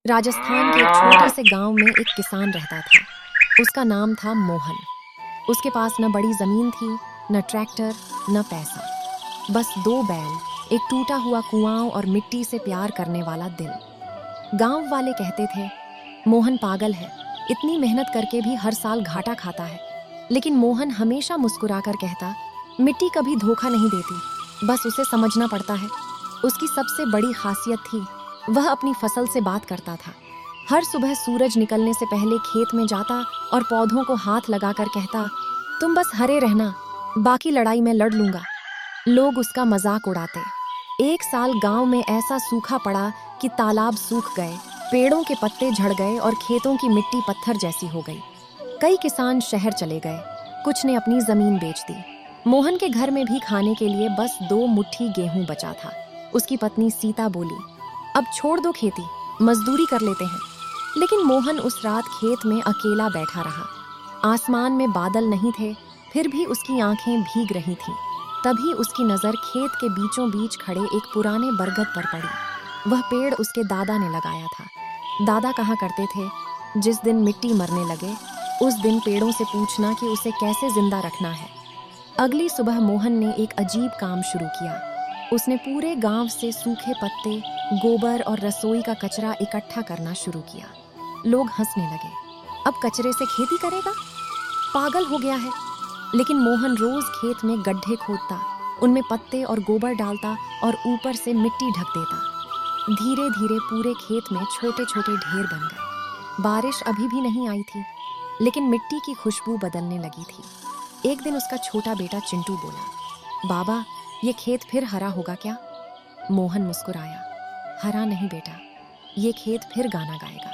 राजस्थान के एक छोटे से गांव में एक किसान रहता था। उसका नाम था मोहन। उसके पास न बड़ी जमीन थी, न ट्रैक्टर, न पैसा। बस दो बैल, एक टूटा हुआ कुआं और मिट्टी से प्यार करने वाला दिल। गांव वाले कहते थे, मोहन पागल है, इतनी मेहनत करके भी हर साल घाटा खाता है। लेकिन मोहन हमेशा मुस्कुराकर कहता, मिट्टी कभी धोखा नहीं देती, बस उसे समझना पड़ता है। उसकी सबसे बड़ी खासियत थी, वह अपनी फसल से बात करता था। हर सुबह सूरज निकलने से पहले खेत में जाता और पौधों को हाथ लगाकर कहता, तुम बस हरे रहना, बाकी लड़ाई मैं लड़ लूंगा। लोग उसका मजाक उड़ाते। एक साल गांव में ऐसा सूखा पड़ा कि तालाब सूख गए, पेड़ों के पत्ते झड़ गए और खेतों की मिट्टी पत्थर जैसी हो गई। कई किसान शहर चले गए, कुछ ने अपनी जमीन बेच दी। मोहन के घर में भी खाने के लिए बस 2 मुट्ठी गेहूं बचा था। उसकी पत्नी सीता बोली, अब छोड़ दो खेती, मजदूरी कर लेते हैं। लेकिन मोहन उस रात खेत में अकेला बैठा रहा। आसमान में बादल नहीं थे, फिर भी उसकी आंखें भीग रही थीं। तभी उसकी नजर खेत के बीचों बीच खड़े एक पुराने बरगद पर पड़ी। वह पेड़ उसके दादा ने लगाया था। दादा कहा करते थे, जिस दिन मिट्टी मरने लगे, उस दिन पेड़ों से पूछना कि उसे कैसे जिंदा रखना है। अगली सुबह मोहन ने एक अजीब काम शुरू किया। उसने पूरे गांव से सूखे पत्ते, गोबर और रसोई का कचरा इकट्ठा करना शुरू किया। लोग हंसने लगे, अब कचरे से खेती करेगा, पागल हो गया है। लेकिन मोहन रोज खेत में गड्ढे खोदता, उनमें पत्ते और गोबर डालता और ऊपर से मिट्टी ढक देता। धीरे धीरे पूरे खेत में छोटे छोटे ढेर बन गए। बारिश अभी भी नहीं आई थी, लेकिन मिट्टी की खुशबू बदलने लगी थी। एक दिन उसका छोटा बेटा चिंटू बोला, बाबा, ये खेत फिर हरा होगा क्या? मोहन मुस्कुराया, हरा नहीं बेटा, ये खेत फिर गाना गाएगा।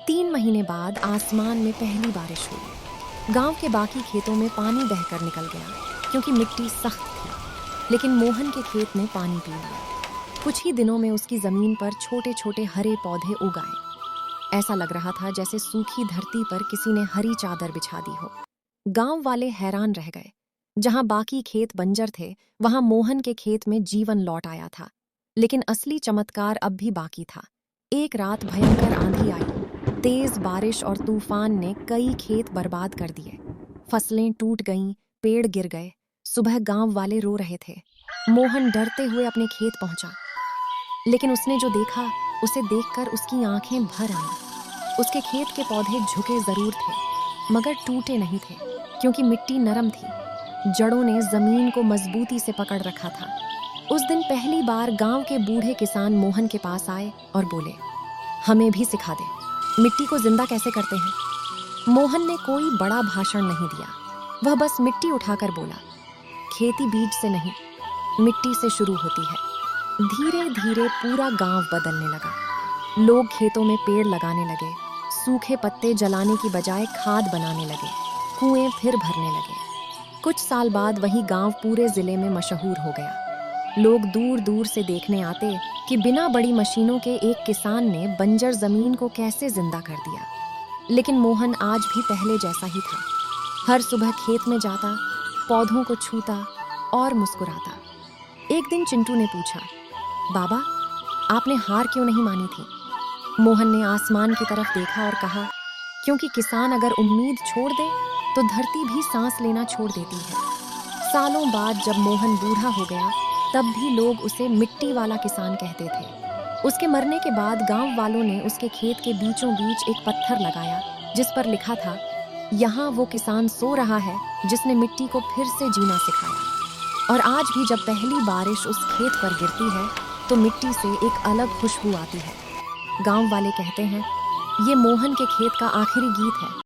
3 महीने बाद आसमान में पहली बारिश हुई। गांव के बाकी खेतों में पानी बहकर निकल गया, क्योंकि मिट्टी सख्त थी। लेकिन मोहन के खेत ने पानी पी लिया। कुछ ही दिनों में उसकी जमीन पर छोटे छोटे हरे पौधे उग आए। ऐसा लग रहा था जैसे सूखी धरती पर किसी ने हरी चादर बिछा दी हो। गांव वाले हैरान रह गए। जहां बाकी खेत बंजर थे, वहां मोहन के खेत में जीवन लौट आया था। लेकिन असली चमत्कार अब भी बाकी था। एक रात भयंकर आंधी आई। तेज बारिश और तूफान ने कई खेत बर्बाद कर दिए। फसलें टूट गईं, पेड़ गिर गए। सुबह गांव वाले रो रहे थे। मोहन डरते हुए अपने खेत पहुंचा। लेकिन उसने जो देखा, उसे देखकर उसकी आंखें भर आईं। उसके खेत के पौधे झुके जरूर थे, मगर टूटे नहीं थे, क्योंकि मिट्टी नरम थी। जड़ों ने जमीन को मजबूती से पकड़ रखा था। उस दिन पहली बार गांव के बूढ़े किसान मोहन के पास आए और बोले, हमें भी सिखा दे, मिट्टी को जिंदा कैसे करते हैं। मोहन ने कोई बड़ा भाषण नहीं दिया। वह बस मिट्टी उठाकर बोला, खेती बीज से नहीं, मिट्टी से शुरू होती है। धीरे धीरे पूरा गांव बदलने लगा। लोग खेतों में पेड़ लगाने लगे, सूखे पत्ते जलाने की बजाय खाद बनाने लगे, कुएं फिर भरने लगे। कुछ साल बाद वही गांव पूरे जिले में मशहूर हो गया। लोग दूर दूर से देखने आते कि बिना बड़ी मशीनों के एक किसान ने बंजर जमीन को कैसे जिंदा कर दिया। लेकिन मोहन आज भी पहले जैसा ही था। हर सुबह खेत में जाता, पौधों को छूता और मुस्कुराता। एक दिन चिंटू ने पूछा, बाबा, आपने हार क्यों नहीं मानी थी? मोहन ने आसमान की तरफ देखा और कहा, क्योंकि किसान अगर उम्मीद छोड़ दे तो धरती भी सांस लेना छोड़ देती है। सालों बाद जब मोहन बूढ़ा हो गया, तब भी लोग उसे मिट्टी वाला किसान कहते थे। उसके मरने के बाद गांव वालों ने उसके खेत के बीचों बीच एक पत्थर लगाया, जिस पर लिखा था, यहाँ वो किसान सो रहा है जिसने मिट्टी को फिर से जीना सिखाया। और आज भी जब पहली बारिश उस खेत पर गिरती है, तो मिट्टी से एक अलग खुशबू आती है। गांव वाले कहते हैं, ये मोहन के खेत का आखिरी गीत है।